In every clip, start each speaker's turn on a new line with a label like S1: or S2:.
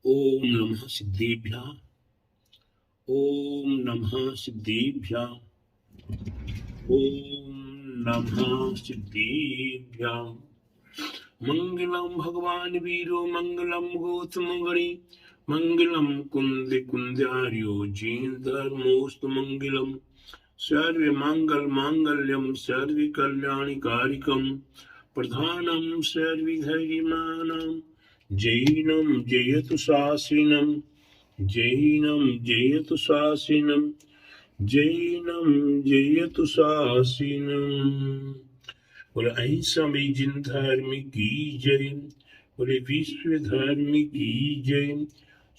S1: ओम नमः सिद्धेभ्यः। ओम नमः सिद्धेभ्यः। ओम नमः सिद्धेभ्यः। मंगलम भगवान वीरो मंगलम गौतम गणि मंगलम कुंद कुंजार्यो जैन धर्मोस्तु मंगलम सर्व मंगल मांगल्यम सर्व कल्याणी कारिकम प्रधानम सर्वधर्माणां जैनम जयतु शासिनम जैनम जयतु शासिनम जैनम जयतु शासिनम। बोले अहिंसा में जिन धर्म की जय। बोले विश्व धर्म की जय।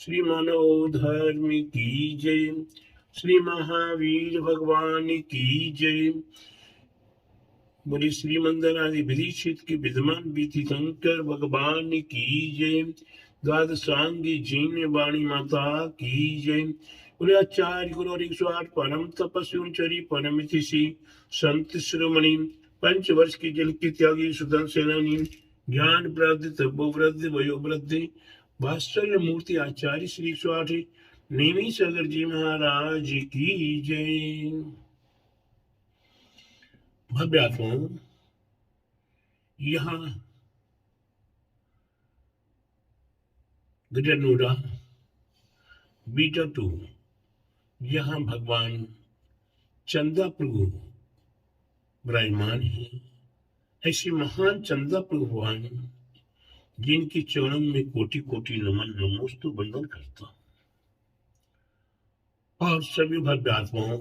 S1: श्री मानव धर्म की जय। श्री महावीर भगवान की जय। बोले श्री मंदरादि विदीक्षित के विद्यमान बीति शंकर भगवान की जय। द्वादशांगी जीन वाणी माता की जय। बोले आचार्य गुरु 108 परम तपस्वी परम ऋषि संत शिरोमणि पंचवर्ष की जल की त्यागी सुदन सेनानी ज्ञान वृद्धि तपोवृद्धि वयोवृद्धि वात्सल्य मूर्ति आचार्य श्री 108 नेमी सागर जी महाराज की जय। भव्यात्माओं, यहाँ गजनूरा बीटा 2 यहाँ भगवान चंदा प्रभु विराजमान है। ऐसे महान चंदा प्रभु भगवान जिनके चरणों में कोटि कोटि नमन नमोस्तु वंदन करता। और सभी भव्यात्माओं,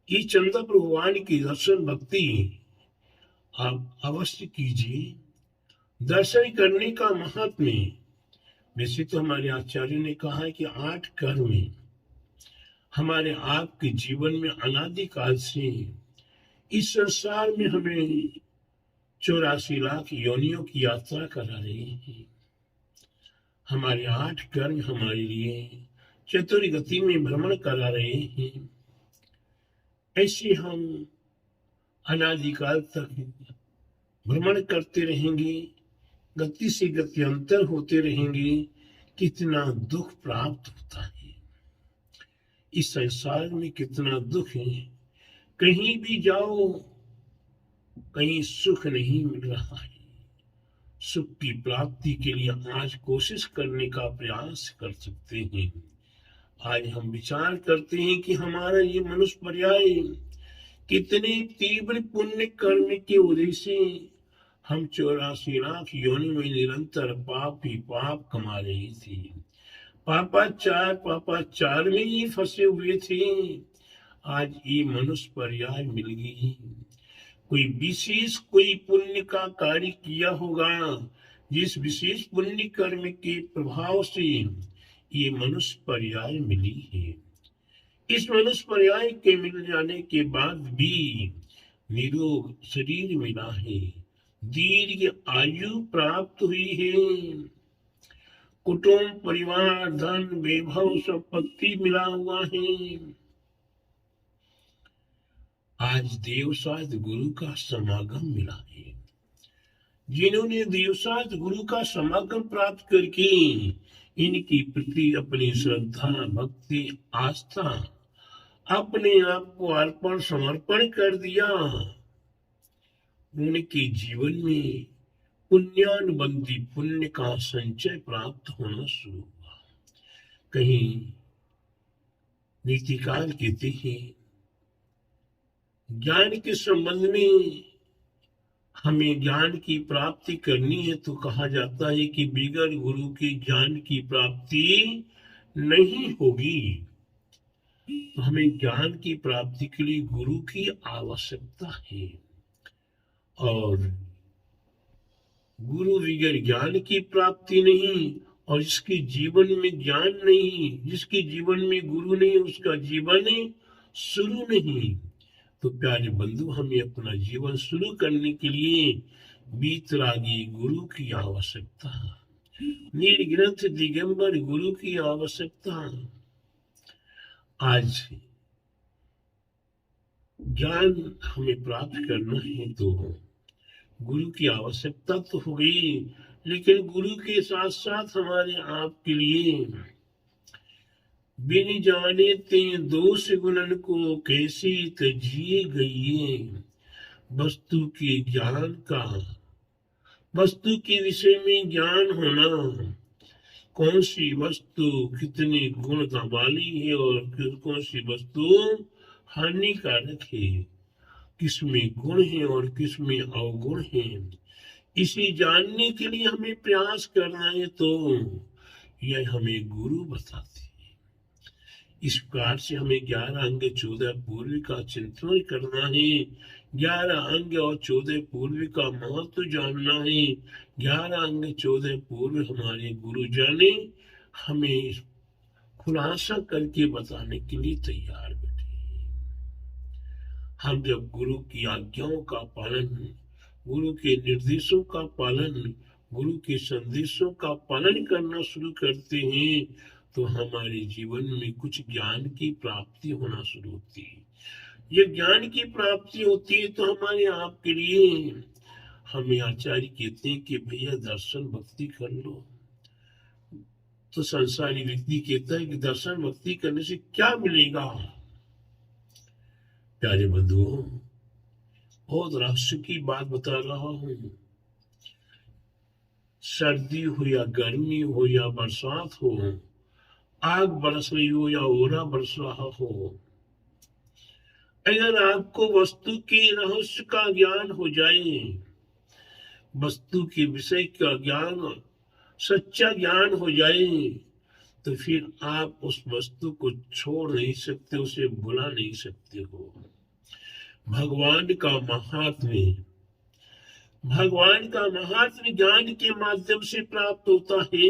S1: ये चंदा प्रभु भगवान की दर्शन भक्ति आप अवश्य कीजिए। दर्शन करने का महत्व में वैसे तो हमारे आचार्य ने कहा है कि 8 कर्म हमारे आपके जीवन में अनादिकाल से इस संसार में हमें 84 लाख योनियों की यात्रा करा रहे हैं। हमारे 8 कर्म हमारे लिए चतुर गति में भ्रमण करा रहे हैं। ऐसे हम अनादिकाल तक भ्रमण करते रहेंगे, गति से गति अंतर होते रहेंगे। कितना दुख प्राप्त होता है इस संसार में, कितना दुख है। कहीं भी जाओ कहीं सुख नहीं मिल रहा है। सुख की प्राप्ति के लिए आज कोशिश करने का प्रयास कर सकते हैं। आज हम विचार करते हैं कि हमारा ये मनुष्य पर्याय कितने तीव्र पुण्य कर्म की वजह से हम 84 लाख योनि में निरंतर पाप ही पाप कमा रहे थे। पापाचार में ही फंसे हुए थे। आज ये मनुष्य पर्याय मिल गई। कोई विशेष कोई पुण्य का कार्य किया होगा, जिस विशेष पुण्य कर्म के प्रभाव से ये मनुष्य पर्याय मिली है। इस मनुष्य पर्याय के मिल जाने के बाद भी निरोग शरीर मिला है, दीर्घ आयु प्राप्त हुई है, कुटुंब परिवार धन वैभव संपत्ति मिला हुआ है। आज देवसाद गुरु का समागम मिला है। जिन्होंने देवसाद गुरु का समागम प्राप्त करके इनकी प्रति अपनी श्रद्धा भक्ति आस्था अपने आप को अर्पण समर्पण कर दिया, उनके जीवन में पुण्यानुबंधी पुण्य का संचय प्राप्त होना शुरू हुआ। कहीं नीतिकार कहते हैं ज्ञान के संबंध में हमें ज्ञान की प्राप्ति करनी है तो कहा जाता है कि बिगर गुरु के ज्ञान की प्राप्ति नहीं होगी। तो हमें ज्ञान की प्राप्ति के लिए गुरु की आवश्यकता है। और गुरु बगैर ज्ञान की प्राप्ति नहीं, और जिसके जीवन में ज्ञान नहीं, जिसके जीवन में गुरु नहीं, उसका जीवन शुरू नहीं। तो प्यारे बंधु, हमें अपना जीवन शुरू करने के लिए बीतरागी गुरु की आवश्यकता, निर्ग्रंथ दिगंबर गुरु की आवश्यकता। आज ज्ञान हमें प्राप्त करना है तो गुरु की आवश्यकता तो हो गई, लेकिन गुरु के साथ साथ हमारे आप के लिए बिन जाने ते दोष गुणन को कैसे तजिए गई, वस्तु के ज्ञान का, वस्तु के विषय में ज्ञान होना, कौन सी वस्तु कितने गुण वाली है और कौन सी वस्तु हानिकारक है, किसमें गुण है और किसमें अवगुण है, इसे जानने के लिए हमें प्रयास करना है। तो यह हमें गुरु बताते हैं। इस प्रकार से हमें 11 अंग 14 पूर्व का चिंतन करना है। 11 अंग और 14 पूर्व का महत्व जानना है। 11 अंग 14 पूर्व हमारे गुरुजन हमें खुलासा करके बताने के लिए तैयार बैठे। हम जब गुरु की आज्ञाओं का पालन, गुरु के निर्देशों का पालन, गुरु के संदेशों का पालन करना शुरू करते हैं तो हमारे जीवन में कुछ ज्ञान की प्राप्ति होना शुरू होती है। ये ज्ञान की प्राप्ति होती है तो हमारे आप के लिए हमें आचार्य कहते हैं कि भैया दर्शन भक्ति कर लो। तो संसारी व्यक्ति कहता है कि दर्शन भक्ति करने से क्या मिलेगा। प्यारे बंधुओं, बहुत रहस्य की बात बता रहा हूं। सर्दी हो या गर्मी हो या बरसात हो, आग बरस रही हो या ओला बरस रहा हो, अगर आपको वस्तु के रहस्य का ज्ञान हो जाए, वस्तु के विषय का ज्ञान, सच्चा ज्ञान हो जाए, तो फिर आप उस वस्तु को छोड़ नहीं सकते, उसे भुला नहीं सकते हो। भगवान का महात्म्य, भगवान का महात्म्य ज्ञान के माध्यम से प्राप्त होता है।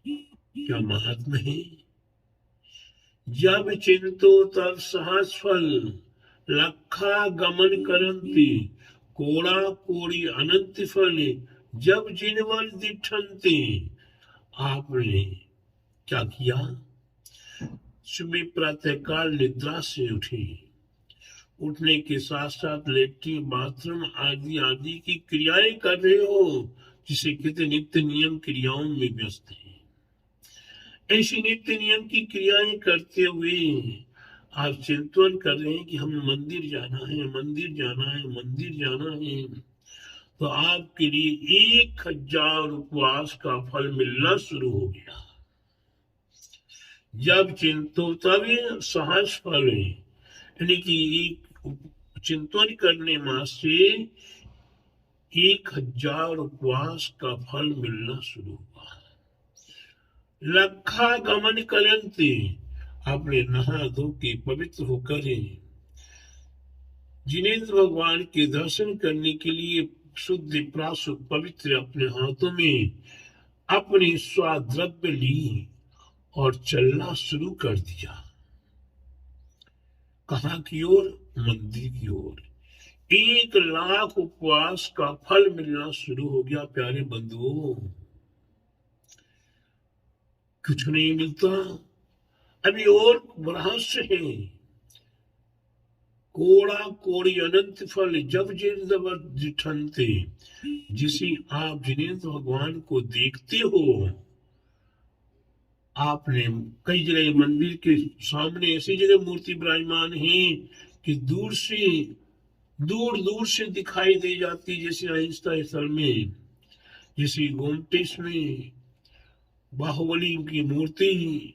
S1: क्या महात्म्य है? जब चिंतो तब सहज फल, लखा गमन करंती, कोड़ा कोड़ी अनंत फल, जब जिनवल दिठंते। आपने क्या किया? सुबह प्रातःकाल निद्रा से उठे, उठने के साथ साथ लेटरिन बाथरूम आदि आदि की क्रियाएं कर रहे हो, जिसे कहते नित्य नियम क्रियाओं में व्यस्त है। ऐसी नित्य नियम की क्रियाएं करते हुए आप चिंतन कर रहे हैं कि हम मंदिर जाना है, मंदिर जाना है, मंदिर जाना है, तो आपके लिए 1000 उपवास का फल मिलना शुरू हो गया। जब चिंतो तभी सहज फल है, यानी कि एक चिंतन करने मात्र 1000 उपवास का फल मिलना शुरू हुआ। लखा गमन करंते, आपने नहा धो के पवित्र होकर जिनेन्द्र भगवान के दर्शन करने के लिए शुद्ध प्राशुद्ध पवित्र अपने हाथों में अपनी स्वाद्रव्य ली और चलना शुरू कर दिया। कहाँ की ओर? मंदिर की ओर। 1,00,000 उपवास का फल मिलना शुरू हो गया। प्यारे बंधुओं, कुछ नहीं मिलता, अभी और रहस्य है। कोड़ा कोड़ी अनंत फल, जब जिठनते, जिसे आप जिनेन्द्र भगवान को देखते हो। आपने कई जगह मंदिर के सामने ऐसी जगह मूर्ति विराजमान है कि दूर दूर से दिखाई दे जाती, जैसे अहिंसा स्थल में, जैसे गोमटेश में बाहुबली की मूर्ति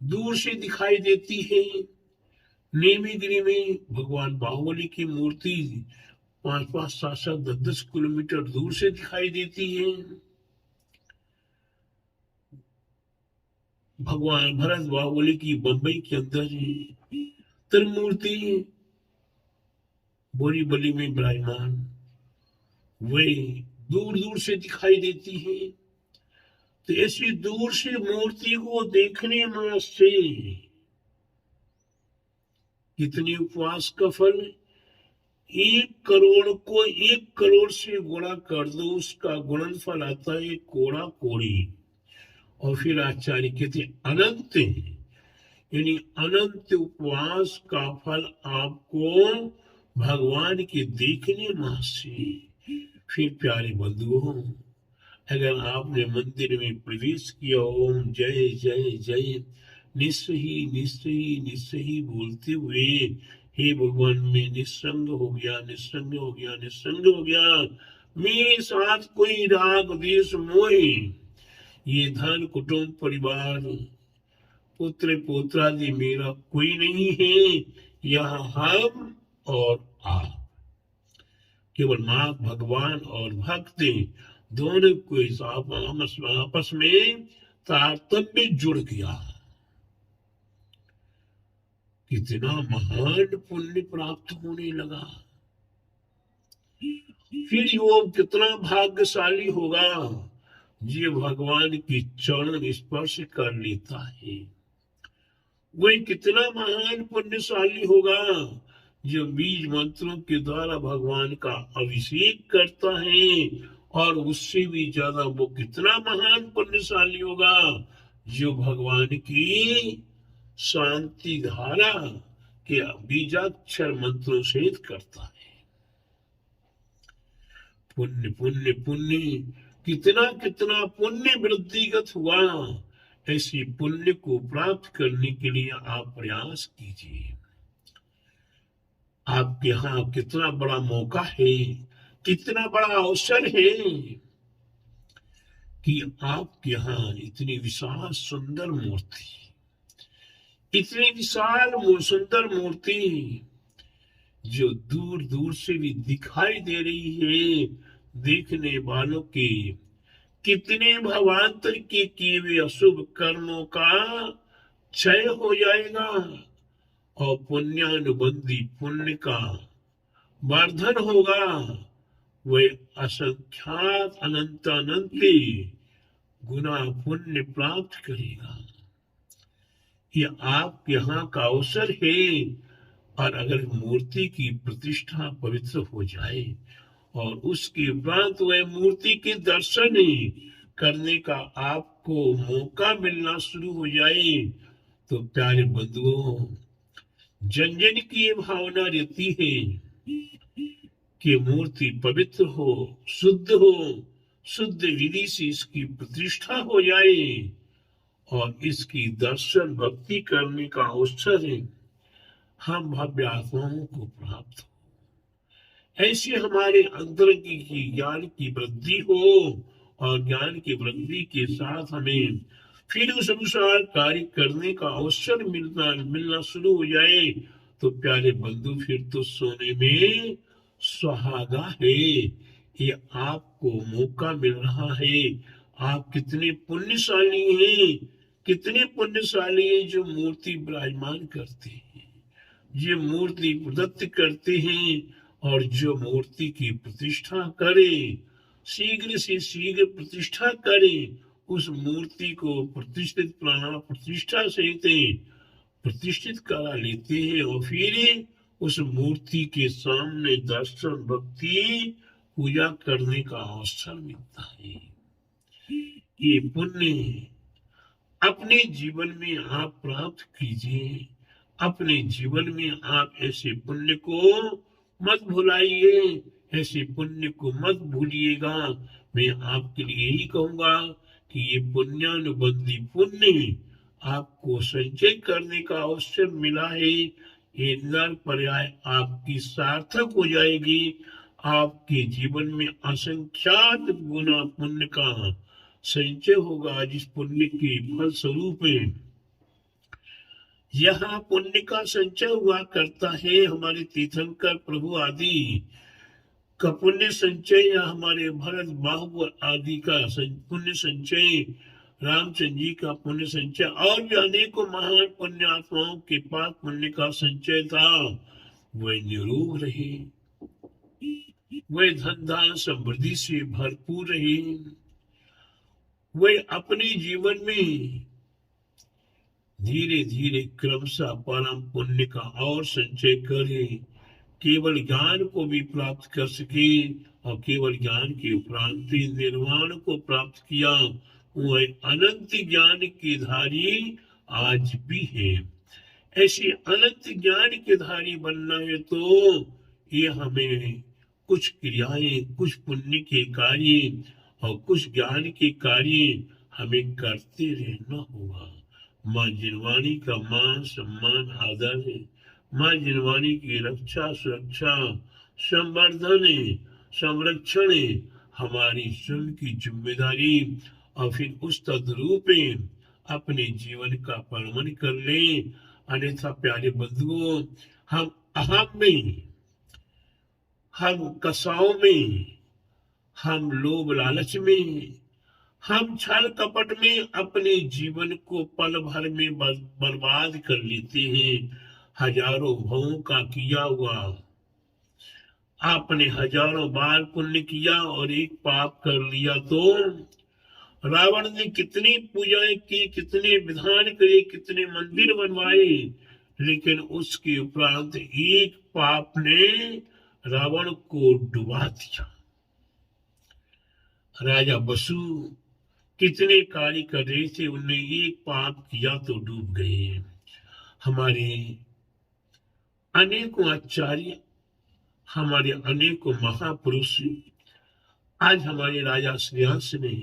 S1: दूर से दिखाई देती है। नेमीगिरी में भगवान बाहुबली की मूर्ति 5-5, 7-7, 10-10 किलोमीटर दूर से दिखाई देती है। भगवान भरत बाहुबली की बंबई के अंदर है। त्रिमूर्ति बोरीवली में विराजमान, वे दूर दूर से दिखाई देती है। तो ऐसी दूर से मूर्ति को देखने में से कितने उपवास का फल? 1 करोड़ को 1 करोड़ से गुणा कर दो, उसका गुणनफल आता है कोड़ा कोड़ी। और फिर आचार्य कहते अनंत, यानी अनंत उपवास का फल आपको भगवान के देखने मात्र से, फिर प्यारे बंधुओं, अगर आपने मंदिर में प्रवेश किया, ओम जय जय जय निश्चय ही बोलते हुए, हे भगवान मैं निस्संग हो गया, निस्संग हो गया, निस्संग हो गया, मेरे साथ कोई राग द्वेष मोह, ये धन कुटुंब परिवार पुत्र पोत्रादि मेरा कोई नहीं है, यह हम और आप, केवल माँ भगवान और भक्त दोनों को आपस में तारतम्य जुड़ गया। कितना महान पुण्य प्राप्त होने लगा। फिर वो कितना भाग्यशाली होगा जो भगवान की चरण स्पर्श कर लेता है। वही कितना महान पुण्यशाली होगा जो बीज मंत्रों के द्वारा भगवान का अभिषेक करता है, और उससे भी ज्यादा वो कितना महान पुण्यशाली होगा जो भगवान की शांति धारा के बीजाक्षर मंत्रों से करता है। पुण्य पुण्य पुण्य, कितना कितना पुण्य वृद्धिगत हुआ। ऐसे पुण्य को प्राप्त करने के लिए आप प्रयास कीजिए। आपके यहाँ कितना बड़ा मौका है, कितना बड़ा अवसर है कि आपके यहाँ इतनी विशाल सुंदर मूर्ति, इतनी विशाल सुंदर मूर्ति जो दूर दूर से भी दिखाई दे रही है, देखने वालों के कितने भवांतर के किए हुए अशुभ कर्मों का क्षय हो जाएगा और पुण्यानुबंधी पुण्य का वर्धन होगा। वह असंख्यात अनंत गुना पुण्य प्राप्त करेगा। यह आप यहाँ का अवसर है। और अगर मूर्ति की प्रतिष्ठा पवित्र हो जाए और उसके उपरांत वह मूर्ति के दर्शन करने का आपको मौका मिलना शुरू हो जाए, तो प्यारे बंधुओं, जन जन की ये भावना रहती है कि मूर्ति पवित्र हो, शुद्ध विधि से इसकी प्रतिष्ठा हो जाए और इसकी दर्शन भक्ति करने का अवसर हम भव्य आत्माओं को प्राप्त हो। ऐसे हमारे अंतर की ज्ञान की वृद्धि हो और ज्ञान की वृद्धि के साथ हमें फिर उस अनुसार कार्य करने का अवसर मिलना शुरू हो जाए, तो प्यारे बंधु फिर तो सोने में सुहागा है। ये आपको मौका मिल रहा है। आप कितने पुण्यशाली हैं, कितने पुण्यशाली हैं जो मूर्ति विराजमान करते हैं, ये मूर्ति प्रदत्त करते हैं, और जो मूर्ति की प्रतिष्ठा करे, शीघ्र से शीघ्र प्रतिष्ठा करे, उस मूर्ति को प्रतिष्ठित प्राण प्रतिष्ठा सहित प्रतिष्ठित करा लेते हैं और फिर उस मूर्ति के सामने दर्शन भक्ति पूजा करने का अवसर मिलता है। ये पुण्य अपने जीवन में आप प्राप्त कीजिए। अपने जीवन में आप ऐसे पुण्य को मत भुलाइए, ऐसे पुण्य को मत भूलिएगा। मैं आपके लिए यही कहूंगा कि ये पुण्यानुबंधी पुण्य आपको संचय करने का अवसर मिला है। ये नर पर्याय आपकी सार्थक हो जाएगी। आपके जीवन में असंख्यात गुना पुण्य का संचय होगा, जिस पुण्य के फल स्वरूप यहाँ पुण्य का संचय हुआ करता है। हमारे तीर्थंकर प्रभु आदि का पुण्य संचय या हमारे भरत बाहुबल आदि का पुण्य संचय, रामचंद्र जी का पुण्य संचय और भी अनेकों महान पुण्य आत्माओं के पास पुण्य का संचय था। वह निरोग रहे, वह धन धान समृद्धि से भरपूर रहे, वह अपने जीवन में धीरे धीरे क्रमशः परम पुण्य का और संचय करे, केवल ज्ञान को भी प्राप्त कर सके और केवल ज्ञान के उपरांत निर्वाण को प्राप्त किया। वह अनंत ज्ञान के धारी आज भी है। ऐसे अनंत ज्ञान के धारी बनना है तो ये हमें कुछ क्रियाएं, कुछ पुण्य के कार्य और कुछ ज्ञान के कार्य हमें करते रहना होगा। माँ जिनवाणी का मान सम्मान आदर है, माँ जिनवाणी की रक्षा सुरक्षा संवर्धन संरक्षण हमारी स्वयं की जिम्मेदारी और फिर उस तद्रूप अपने जीवन का पालन कर ले। अन्यथा प्यारे बंधुओं, हम अहम में, हम कसाओं में, हम लोभ लालच में, हम छल कपट में अपने जीवन को पल भर में बर्बाद कर लेते हैं। हजारों भवों का किया हुआ आपने हजारों बार पुण्य किया और एक पाप कर लिया तो रावण ने कितनी पूजाएं की, कितने विधान करे, कितने मंदिर बनवाए, लेकिन उसके उपरांत एक पाप ने रावण को डुबा दिया। राजा बसु कितने कार्य कर रहे थे, उनने एक पाप किया तो डूब गए। हमारे अनेकों आचार्य, हमारे अनेकों महापुरुष आज हमारे राजा श्रेयांश ने,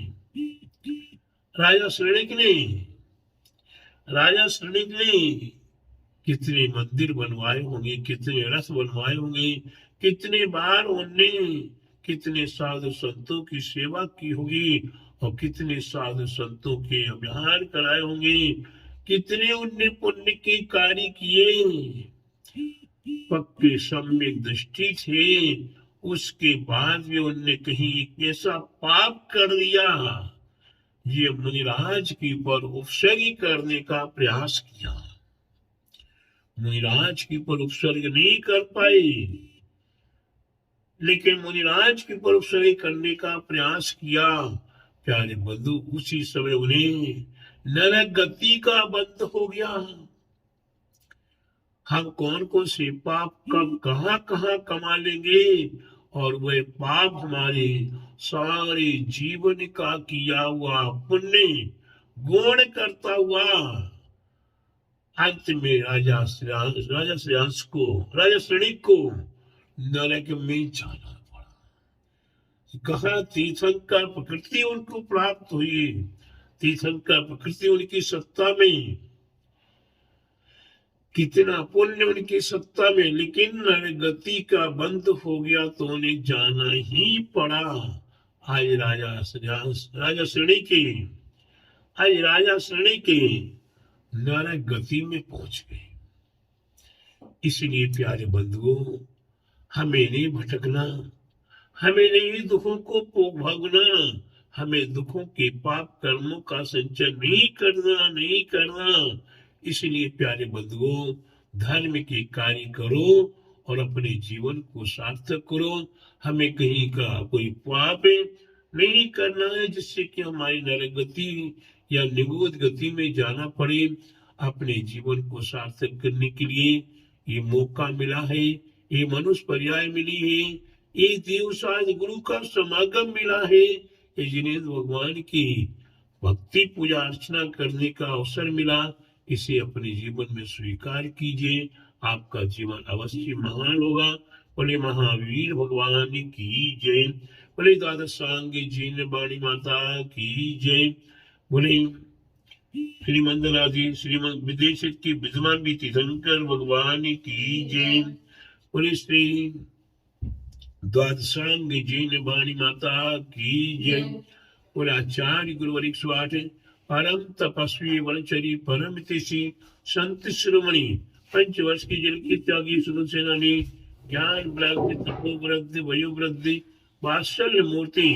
S1: राजा श्रेणिक ने, राजा श्रेणिक ने कितने मंदिर बनवाए होंगे, कितने रथ बनवाए होंगे, कितने बार उनने कितने साधु संतों की सेवा की होगी और कितने साधु संतों के अभियान कराए होंगे, कितने उनने पुण्य के कार्य किए। पक्के सम्यक दृष्टि थे, उसके बाद भी उनने कहीं ऐसा पाप कर लिया, ये मुनिराज के ऊपर उपसर्ग करने का प्रयास किया। मुनिराज के ऊपर उपसर्ग नहीं कर पाए, लेकिन मुनिराज के ऊपर उपसर्ग करने का प्रयास किया। प्यारे बंधु, उसी समय उन्हें नरक गति का बंद हो गया। हम कौन कौन से पाप कब कहाँ कहाँ कमा लेंगे और वह पाप हमारे सारे जीवन का किया हुआ पुण्य गुण करता हुआ अंत में राजा श्रेयांश को, राजा श्रेणिक को नरक में जाना पड़ा। कहा तीर्थंकर प्रकृति उनको प्राप्त हुई, तीर्थंकर प्रकृति उनकी सत्ता में, कितना पुण्य उनकी सत्ता में, लेकिन नरगति का बंद हो गया तो उन्हें जाना ही पड़ा। आज राजा श्रेणी के, आज राजा श्रेणी के नरक गति में पहुंच गए। इसलिए प्यारे बंधुओं, हमें नहीं भटकना, हमें नहीं दुखों को भोगना, हमें दुखों के पाप कर्मों का संचय नहीं करना। इसलिए प्यारे बंधुओं, धर्म के कार्य करो और अपने जीवन को सार्थक करो। हमें कहीं का कोई पाप नहीं करना है जिससे कि हमारी नरक गति या निगोद गति में जाना पड़े। अपने जीवन को सार्थक करने के लिए ये मौका मिला है, ये मनुष्य पर्याय मिली है, ये देवसाज गुरु का समागम मिला है, ये जिनेन्द्र भगवान की भक्ति पूजा अर्चना करने का अवसर मिला। इसे अपने जीवन में स्वीकार कीजिए, आपका जीवन अवश्य महान होगा। बोले महावीर भगवान की जय, बोले द्वादशांग जीन वाणी माता की जय, बोले श्रीमंदराजी श्रीमंद विदेश की विद्वान भी तीर्थंकर भगवान की जय, बोले श्री द्वादशांग जीन वाणी माता की जय, बोले आचार्य गुरुवर 108 परम तपस्वी वनचरी परम तिशी संत शिरोमणि पंचवर्ष की जल की त्यागी सुदन सेनानी ज्ञान वृद्धि तपो वृद्धि वयो वृद्धि वात्सल्य मूर्ति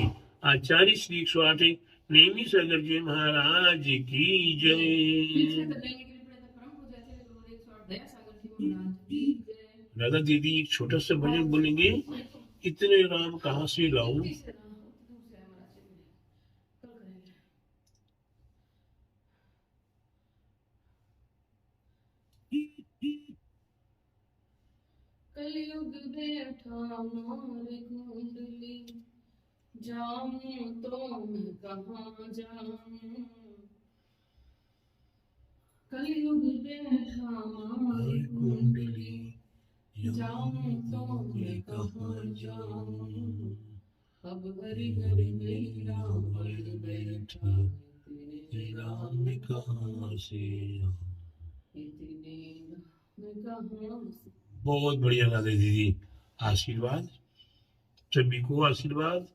S1: आचार्य श्री 108 नेमी सागर जी महाराज की जय। राधा दीदी एक छोटा सा भजन बोलेंगे, इतने राम कहाँ से लाऊं।
S2: कलयुग बैठा मार कुंडली, जाऊं तो मैं कहाँ जाऊं। कलयुग बैठा मार कुंडली, जाऊं तो मैं कहाँ जाऊं, अब हरि हरि मेरा मन बैठा है, तेरे राम
S1: कहाँ से आऊं?
S2: इतने राम कहाँ से।
S1: बहुत बढ़िया गाते दीदी। आशीर्वाद, सभी को आशीर्वाद।